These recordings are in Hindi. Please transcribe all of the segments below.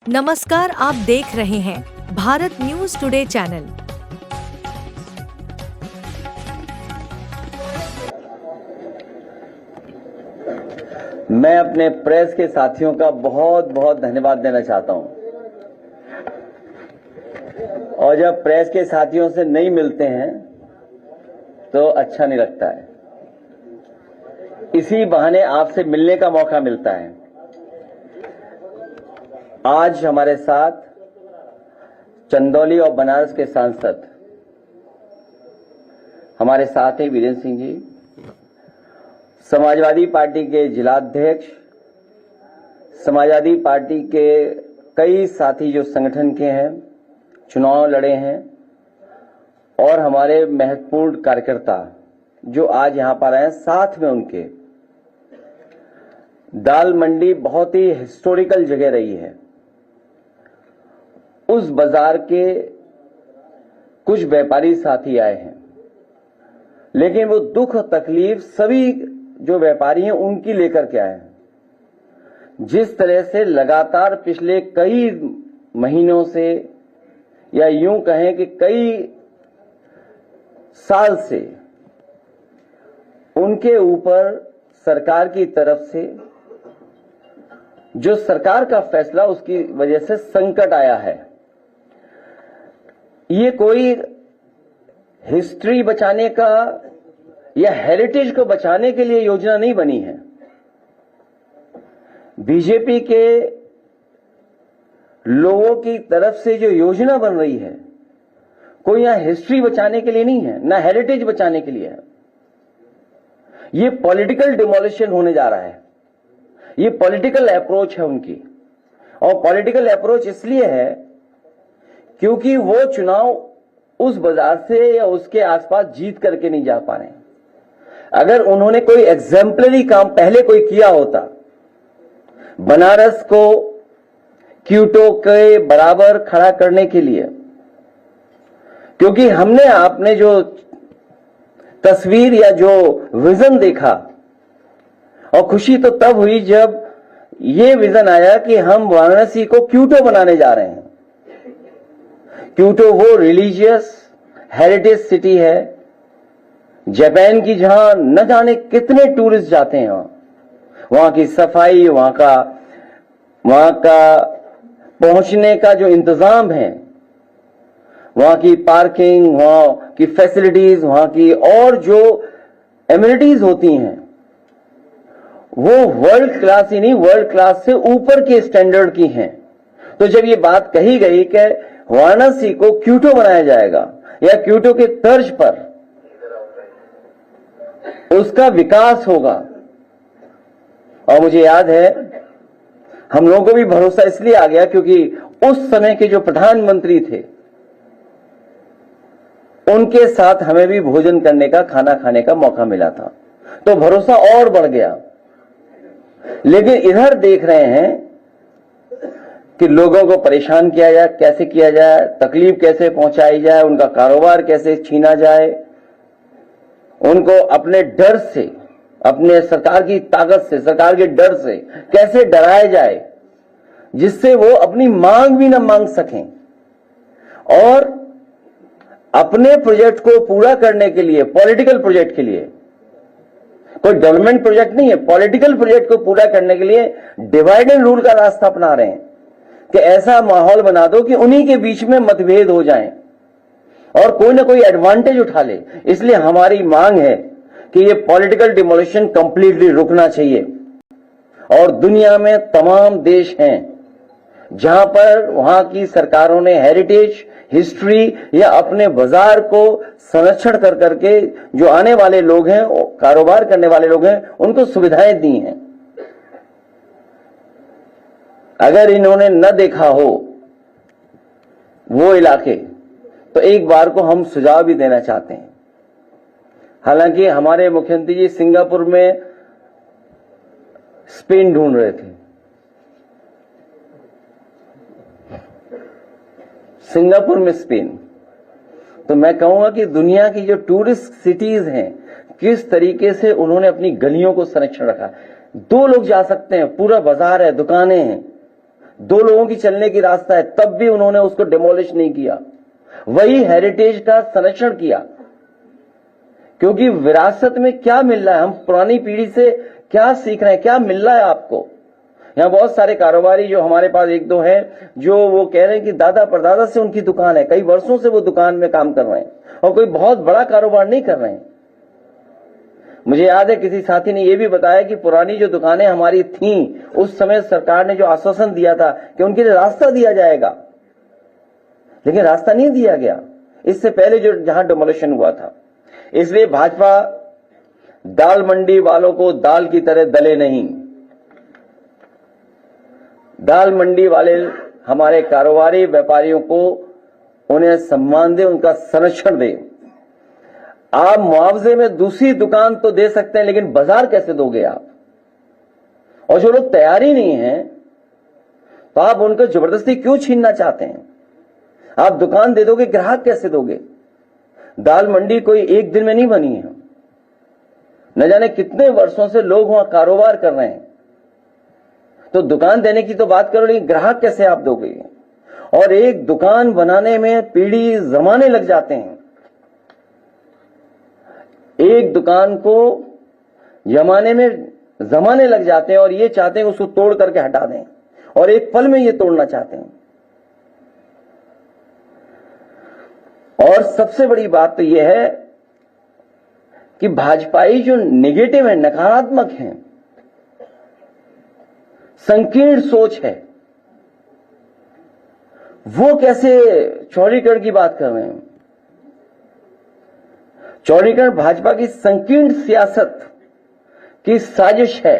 नमस्कार, आप देख रहे हैं भारत न्यूज टुडे चैनल। मैं अपने प्रेस के साथियों का बहुत बहुत धन्यवाद देना चाहता हूं। और जब प्रेस के साथियों से नहीं मिलते हैं तो अच्छा नहीं लगता है। इसी बहाने आपसे मिलने का मौका मिलता है। आज हमारे साथ चंदौली और बनारस के सांसद हमारे साथ हैं वीरेंद्र सिंह जी, समाजवादी पार्टी के जिलाध्यक्ष, समाजवादी पार्टी के कई साथी जो संगठन के हैं, चुनाव लड़े हैं, और हमारे महत्वपूर्ण कार्यकर्ता जो आज यहां पर आए हैं, साथ में उनके। दाल मंडी बहुत ही हिस्टोरिकल जगह रही है। उस बाजार के कुछ व्यापारी साथी आए हैं, लेकिन वो दुख तकलीफ सभी जो व्यापारी हैं उनकी लेकर के आए हैं। जिस तरह से लगातार पिछले कई महीनों से, या यूं कहें कि कई साल से, उनके ऊपर सरकार की तरफ से जो सरकार का फैसला, उसकी वजह से संकट आया है। ये कोई हिस्ट्री बचाने का या हेरिटेज को बचाने के लिए योजना नहीं बनी है। बीजेपी के लोगों की तरफ से जो योजना बन रही है, कोई यहां हिस्ट्री बचाने के लिए नहीं है, ना हेरिटेज बचाने के लिए है। ये पॉलिटिकल डिमोलिशन होने जा रहा है। ये पॉलिटिकल अप्रोच है उनकी, और पॉलिटिकल अप्रोच इसलिए है क्योंकि वो चुनाव उस बाजार से या उसके आसपास जीत करके नहीं जा पा रहे हैं। अगर उन्होंने कोई एग्जाम्पलरी काम पहले कोई किया होता, बनारस को क्योटो के बराबर खड़ा करने के लिए, क्योंकि हमने आपने जो तस्वीर या जो विजन देखा, और खुशी तो तब हुई जब ये विजन आया कि हम वाराणसी को क्योटो बनाने जा रहे हैं। क्योटो वो रिलीजियस हेरिटेज सिटी है जापान की, जहां न जाने कितने टूरिस्ट जाते हैं। वहां की सफाई, वहां का पहुंचने का जो इंतजाम है, वहां की पार्किंग, वहां की फैसिलिटीज, वहां की और जो एमिनिटीज होती हैं, वो वर्ल्ड क्लास ही नहीं, वर्ल्ड क्लास से ऊपर के स्टैंडर्ड की हैं। तो जब ये बात कही गई कि वाराणसी को क्योटो बनाया जाएगा या क्योटो के तर्ज पर उसका विकास होगा, और मुझे याद है हम लोगों को भी भरोसा इसलिए आ गया क्योंकि उस समय के जो प्रधानमंत्री थे, उनके साथ हमें भी भोजन करने का, खाना खाने का मौका मिला था, तो भरोसा और बढ़ गया। लेकिन इधर देख रहे हैं कि लोगों को परेशान किया जाए, कैसे किया जाए, तकलीफ कैसे पहुंचाई जाए, उनका कारोबार कैसे छीना जाए, उनको अपने डर से, अपने सरकार की ताकत से, सरकार के डर से कैसे डराया जाए, जिससे वो अपनी मांग भी न मांग सकें। और अपने प्रोजेक्ट को पूरा करने के लिए, पॉलिटिकल प्रोजेक्ट के लिए, कोई डेवलपमेंट प्रोजेक्ट नहीं है, पॉलिटिकल प्रोजेक्ट को पूरा करने के लिए डिवाइड एंड रूल का रास्ता अपना रहे हैं कि ऐसा माहौल बना दो कि उन्हीं के बीच में मतभेद हो जाएं और कोई ना कोई एडवांटेज उठा ले। इसलिए हमारी मांग है कि ये पॉलिटिकल डिमोलिशन कंप्लीटली रुकना चाहिए। और दुनिया में तमाम देश हैं जहां पर वहां की सरकारों ने हेरिटेज, हिस्ट्री या अपने बाजार को संरक्षण कर करके जो आने वाले लोग हैं, कारोबार करने वाले लोग हैं, उनको सुविधाएं दी हैं। अगर इन्होंने न देखा हो वो इलाके, तो एक बार को हम सुझाव भी देना चाहते हैं। हालांकि हमारे मुख्यमंत्री जी सिंगापुर में स्पेन ढूंढ रहे थे, सिंगापुर में स्पेन। तो मैं कहूंगा कि दुनिया की जो टूरिस्ट सिटीज हैं, किस तरीके से उन्होंने अपनी गलियों को संरक्षण रखा। 2 लोग जा सकते हैं, पूरा बाजार है, दुकानें हैं, 2 लोगों की चलने की रास्ता है, तब भी उन्होंने उसको डिमोलिश नहीं किया, वही हेरिटेज का संरक्षण किया। क्योंकि विरासत में क्या मिल रहा है, हम पुरानी पीढ़ी से क्या सीख रहे हैं, क्या मिल रहा है आपको। यहां बहुत सारे कारोबारी जो हमारे पास 1-2 हैं, जो वो कह रहे हैं कि दादा परदादा से उनकी दुकान है, कई वर्षों से वो दुकान में काम कर रहे हैं और कोई बहुत बड़ा कारोबार नहीं कर रहे हैं। मुझे याद है किसी साथी ने यह भी बताया कि पुरानी जो दुकानें हमारी थीं, उस समय सरकार ने जो आश्वासन दिया था कि उनके लिए रास्ता दिया जाएगा, लेकिन रास्ता नहीं दिया गया इससे पहले जो जहां डिमोलिशन हुआ था। इसलिए भाजपा दाल मंडी वालों को दाल की तरह दले नहीं। दाल मंडी वाले हमारे कारोबारी व्यापारियों को उन्हें सम्मान दे, उनका संरक्षण दे। आप मुआवजे में दूसरी दुकान तो दे सकते हैं, लेकिन बाजार कैसे दोगे आप? और जो लोग तैयार ही नहीं है तो आप उनको जबरदस्ती क्यों छीनना चाहते हैं? आप दुकान दे दोगे, ग्राहक कैसे दोगे? दाल मंडी कोई एक दिन में नहीं बनी है, न जाने कितने वर्षों से लोग वहां कारोबार कर रहे हैं। तो दुकान देने की तो बात करो, लेकिन ग्राहक कैसे आप दोगे? और एक दुकान बनाने में पीढ़ी जमाने लग जाते हैं। एक दुकान को जमाने में जमाने लग जाते हैं और ये चाहते हैं उसको तोड़ करके हटा दें, और एक पल में ये तोड़ना चाहते हैं। और सबसे बड़ी बात तो यह है कि भाजपाई जो नेगेटिव है, नकारात्मक है, संकीर्ण सोच है, वो कैसे चौड़ीकरण की बात कर रहे हैं। चौड़ीकरण भाजपा की संकीर्ण सियासत की साजिश है।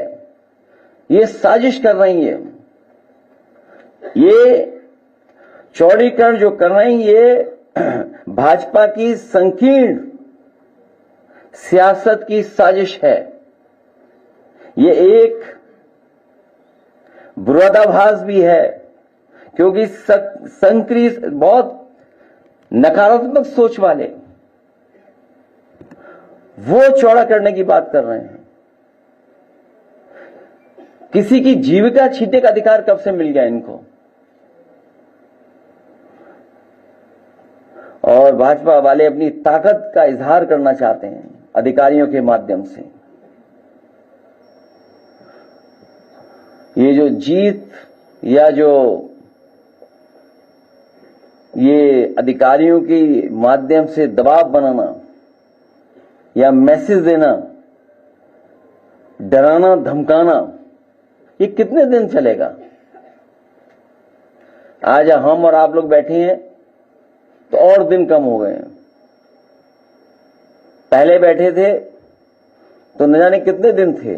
ये साजिश कर रही है, ये चौड़ीकरण जो कर रही है, ये भाजपा की संकीर्ण सियासत की साजिश है। ये एक विरोधाभास भी है, क्योंकि संकीर्ण बहुत नकारात्मक सोच वाले वो चौड़ा करने की बात कर रहे हैं। किसी की जीविका छीनने का अधिकार कब से मिल गया इनको? और भाजपा वाले अपनी ताकत का इजहार करना चाहते हैं अधिकारियों के माध्यम से। ये जो जीत या जो ये अधिकारियों के माध्यम से दबाव बनाना या मैसेज देना, डराना धमकाना, ये कितने दिन चलेगा? आज हम और आप लोग बैठे हैं तो और दिन कम हो गए हैं। पहले बैठे थे तो न जाने कितने दिन थे,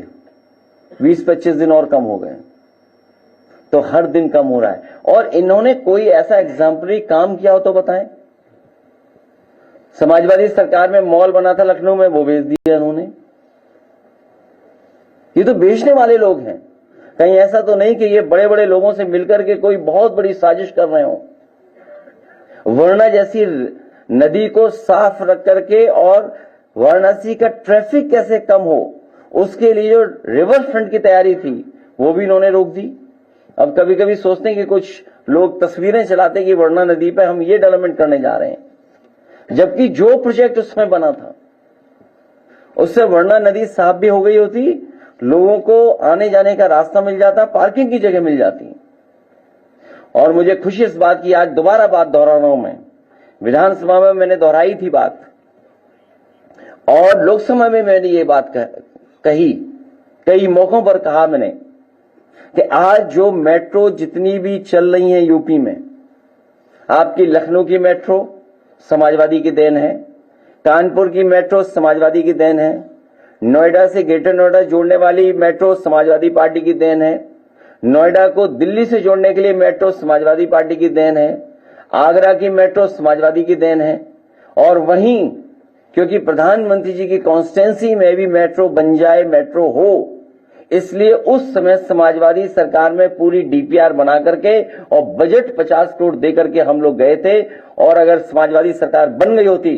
20-25 दिन और कम हो गए। तो हर दिन कम हो रहा है। और इन्होंने कोई ऐसा एग्जाम्पलरी काम किया हो तो बताएं। समाजवादी सरकार में मॉल बना था लखनऊ में, वो बेच दिया इन्होंने। ये तो बेचने वाले लोग हैं। कहीं ऐसा तो नहीं कि ये बड़े बड़े लोगों से मिलकर के कोई बहुत बड़ी साजिश कर रहे हो। वारणा जैसी नदी को साफ रख करके और वाराणसी का ट्रैफिक कैसे कम हो, उसके लिए जो रिवर फ्रंट की तैयारी थी वो भी इन्होंने रोक दी। अब कभी कभी सोचते हैं कि कुछ लोग तस्वीरें चलाते कि वारणा नदी पे हम ये डेवलपमेंट करने जा रहे हैं, जबकि जो प्रोजेक्ट उस समय बना था उससे वारणा नदी साफ भी हो गई होती, लोगों को आने जाने का रास्ता मिल जाता, पार्किंग की जगह मिल जाती। और मुझे खुशी इस बात की, आज दोबारा बात दोहरा रहा हूं मैं। विधानसभा में मैंने दोहराई थी बात, और लोकसभा में मैंने ये बात कही, कई मौकों पर कहा मैंने कि आज जो मेट्रो जितनी भी चल रही है यूपी में, आपकी लखनऊ की मेट्रो समाजवादी की देन है, कानपुर की मेट्रो समाजवादी की देन है, नोएडा से ग्रेटर नोएडा जोड़ने वाली मेट्रो समाजवादी पार्टी की देन है, नोएडा को दिल्ली से जोड़ने के लिए मेट्रो समाजवादी पार्टी की देन है, आगरा की मेट्रो समाजवादी की देन है। और वहीं क्योंकि प्रधानमंत्री जी की कॉन्स्टिट्यूंसी में भी मेट्रो बन जाए, मेट्रो हो, इसलिए उस समय समाजवादी सरकार में पूरी डीपीआर बना करके और बजट 50 करोड़ दे करके हम लोग गए थे। और अगर समाजवादी सरकार बन गई होती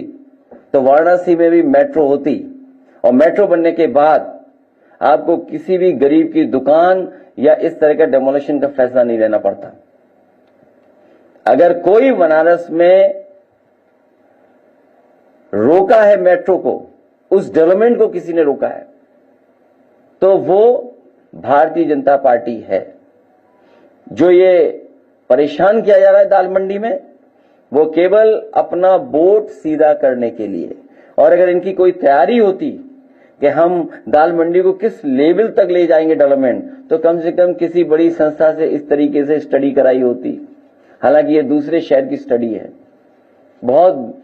तो वाराणसी में भी मेट्रो होती, और मेट्रो बनने के बाद आपको किसी भी गरीब की दुकान या इस तरह का डेमोलिशन का फैसला नहीं लेना पड़ता। अगर कोई बनारस में रोका है मेट्रो को, उस डेवलपमेंट को किसी ने रोका है, तो वो भारतीय जनता पार्टी है। जो ये परेशान किया जा रहा है दाल मंडी में, वो केवल अपना वोट सीधा करने के लिए। और अगर इनकी कोई तैयारी होती कि हम दाल मंडी को किस लेवल तक ले जाएंगे डेवलपमेंट, तो कम से कम किसी बड़ी संस्था से इस तरीके से स्टडी कराई होती। हालांकि ये दूसरे शहर की स्टडी है। बहुत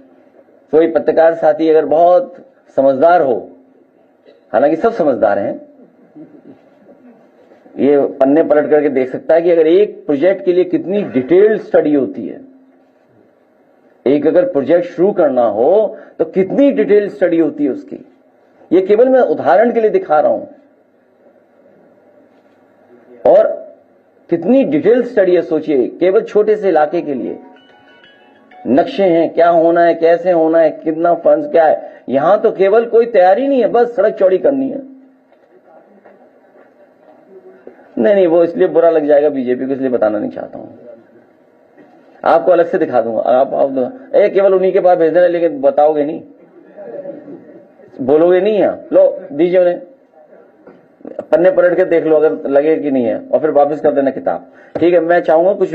कोई पत्रकार साथी अगर बहुत समझदार हो, हालांकि सब समझदार हैं, ये पन्ने पलट करके देख सकता है कि अगर एक प्रोजेक्ट के लिए कितनी डिटेल्ड स्टडी होती है। एक अगर प्रोजेक्ट शुरू करना हो तो कितनी डिटेल्ड स्टडी होती है उसकी। ये केवल मैं उदाहरण के लिए दिखा रहा हूं। और कितनी डिटेल्ड स्टडी है, सोचिए, केवल छोटे से इलाके के लिए। नक्शे हैं, क्या होना है, कैसे होना है, कितना फंड्स क्या है। यहां तो केवल कोई तैयारी नहीं है, बस सड़क चौड़ी करनी है। नहीं, वो इसलिए बुरा लग जाएगा बीजेपी को, इसलिए बताना नहीं चाहता हूं। आपको अलग से दिखा दूंगा। आप केवल उन्हीं के पास भेज देना, लेकिन बताओगे नहीं, बोलोगे नहीं है। लो दीजिए उन्हें, पन्ने पलट के देख लो अगर लगे कि नहीं है, और फिर वापस कर देना किताब। ठीक है, मैं चाहूंगा कुछ